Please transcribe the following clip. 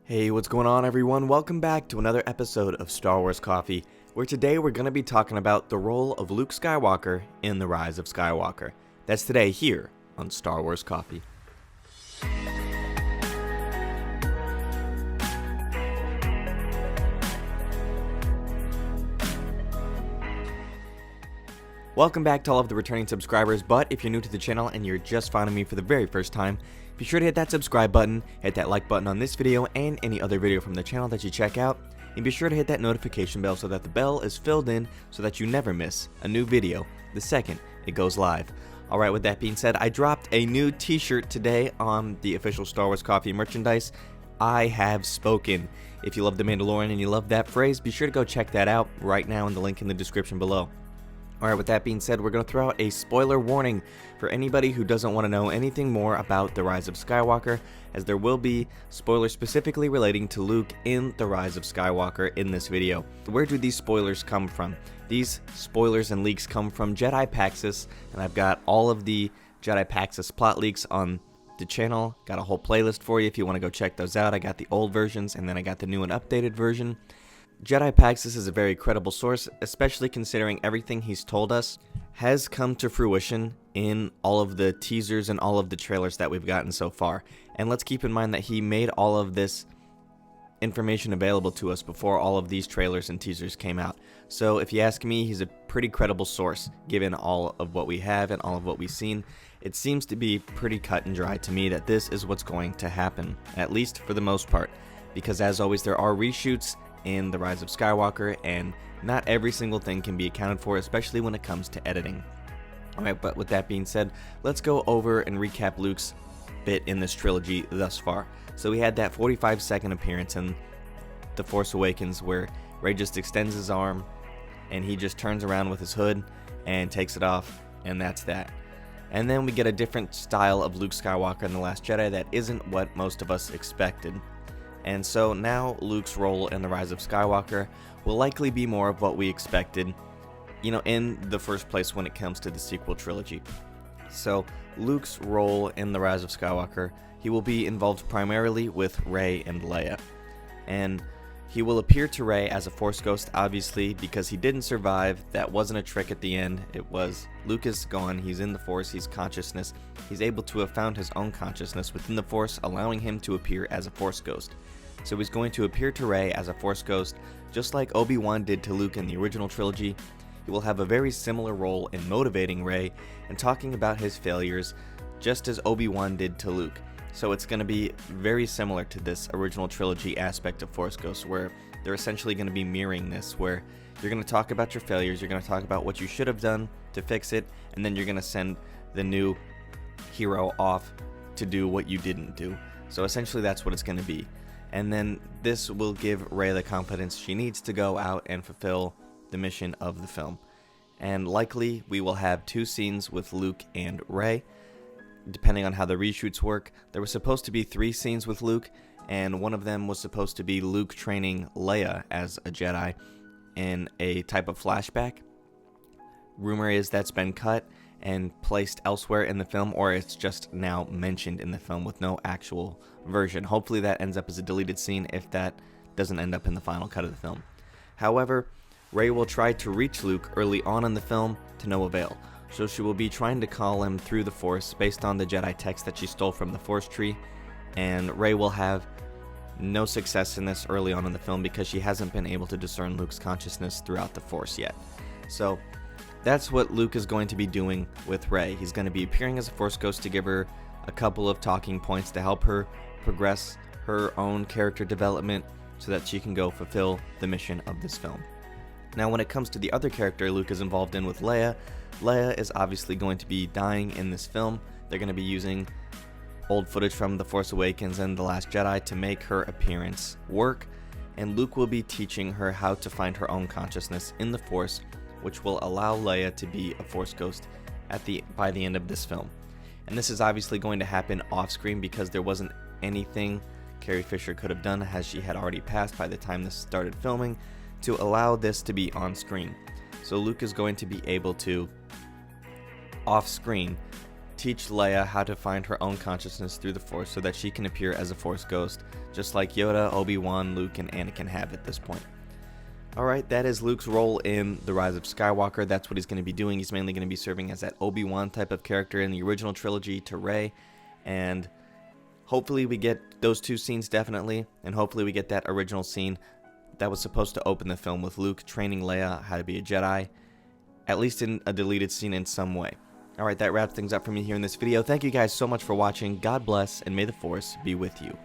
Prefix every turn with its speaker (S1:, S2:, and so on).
S1: Hey, what's going on everyone? Welcome back to another episode of Star Wars Coffee, where today we're going to be talking about the role of Luke Skywalker in The Rise of Skywalker. That's today here on Star Wars Coffee. Welcome back to all of the returning subscribers, but if you're new to the channel and you're just finding me for the very first time, be sure to hit that subscribe button, hit that like button on this video and any other video from the channel that you check out, and be sure to hit that notification bell so that the bell is filled in so that you never miss a new video the second it goes live. Alright, with that being said, I dropped a new t-shirt today on the official Star Wars Coffee merchandise. I have spoken. If you love The Mandalorian and you love that phrase, be sure to go check that out right now in the link in the description below. Alright, with that being said, we're going to throw out a spoiler warning for anybody who doesn't want to know anything more about The Rise of Skywalker, as there will be spoilers specifically relating to Luke in The Rise of Skywalker in this video. Where do these spoilers come from? These spoilers and leaks come from Jedi Paxis, and I've got all of the Jedi Paxis plot leaks on the channel. Got a whole playlist for you if you want to go check those out. I got the old versions, and then I got the new and updated version. Jedi Paxis is a very credible source, especially considering everything he's told us has come to fruition in all of the teasers and all of the trailers that we've gotten so far. And let's keep in mind that he made all of this information available to us before all of these trailers and teasers came out. So if you ask me, he's a pretty credible source given all of what we have and all of what we've seen. It seems to be pretty cut and dry to me that this is what's going to happen, at least for the most part, because as always there are reshoots in The Rise of Skywalker, and not every single thing can be accounted for, especially when it comes to editing. Alright, but with that being said, let's go over and recap Luke's bit in this trilogy thus far. So we had that 45-second appearance in The Force Awakens where Rey just extends his arm and he just turns around with his hood and takes it off, and that's that. And then we get a different style of Luke Skywalker in The Last Jedi that isn't what most of us expected. And so now Luke's role in The Rise of Skywalker will likely be more of what we expected, in the first place when it comes to the sequel trilogy. So Luke's role in The Rise of Skywalker, he will be involved primarily with Rey and Leia. And he will appear to Rey as a Force ghost, obviously, because he didn't survive. That wasn't a trick at the end. It was Luke is gone, he's in the Force, he's consciousness. He's able to have found his own consciousness within the Force, allowing him to appear as a Force ghost. So he's going to appear to Rey as a Force ghost, just like Obi-Wan did to Luke in the original trilogy. He will have a very similar role in motivating Rey and talking about his failures, just as Obi-Wan did to Luke. So it's going to be very similar to this original trilogy aspect of Force Ghosts, where they're essentially going to be mirroring this, where you're going to talk about your failures, you're going to talk about what you should have done to fix it, and then you're going to send the new hero off to do what you didn't do. So essentially that's what it's going to be. And then this will give Rey the confidence she needs to go out and fulfill the mission of the film. And likely we will have 2 scenes with Luke and Rey, depending on how the reshoots work. There was supposed to be 3 scenes with Luke, and one of them was supposed to be Luke training Leia as a Jedi in a type of flashback. Rumor is that's been cut and placed elsewhere in the film, or it's just now mentioned in the film with no actual version. Hopefully that ends up as a deleted scene if that doesn't end up in the final cut of the film. However, Rey will try to reach Luke early on in the film to no avail. So she will be trying to call him through the Force based on the Jedi text that she stole from the Force tree, and Rey will have no success in this early on in the film because she hasn't been able to discern Luke's consciousness throughout the Force yet. So that's what Luke is going to be doing with Rey. He's going to be appearing as a Force ghost to give her a couple of talking points to help her progress her own character development so that she can go fulfill the mission of this film. Now when it comes to the other character Luke is involved in with Leia, Leia is obviously going to be dying in this film. They're going to be using old footage from The Force Awakens and The Last Jedi to make her appearance work, and Luke will be teaching her how to find her own consciousness in the Force, which will allow Leia to be a Force ghost by the end of this film. And this is obviously going to happen off screen because there wasn't anything Carrie Fisher could have done, as she had already passed by the time this started filming, to allow this to be on screen. So Luke is going to be able to, off screen, teach Leia how to find her own consciousness through the Force so that she can appear as a Force ghost, just like Yoda, Obi-Wan, Luke, and Anakin have at this point. Alright, that is Luke's role in The Rise of Skywalker. That's what he's going to be doing. He's mainly going to be serving as that Obi-Wan type of character in the original trilogy to Rey, and hopefully we get those two scenes definitely, and hopefully we get that original scene that was supposed to open the film with Luke training Leia how to be a Jedi, at least in a deleted scene in some way. Alright, that wraps things up for me here in this video. Thank you guys so much for watching. God bless, and may the Force be with you.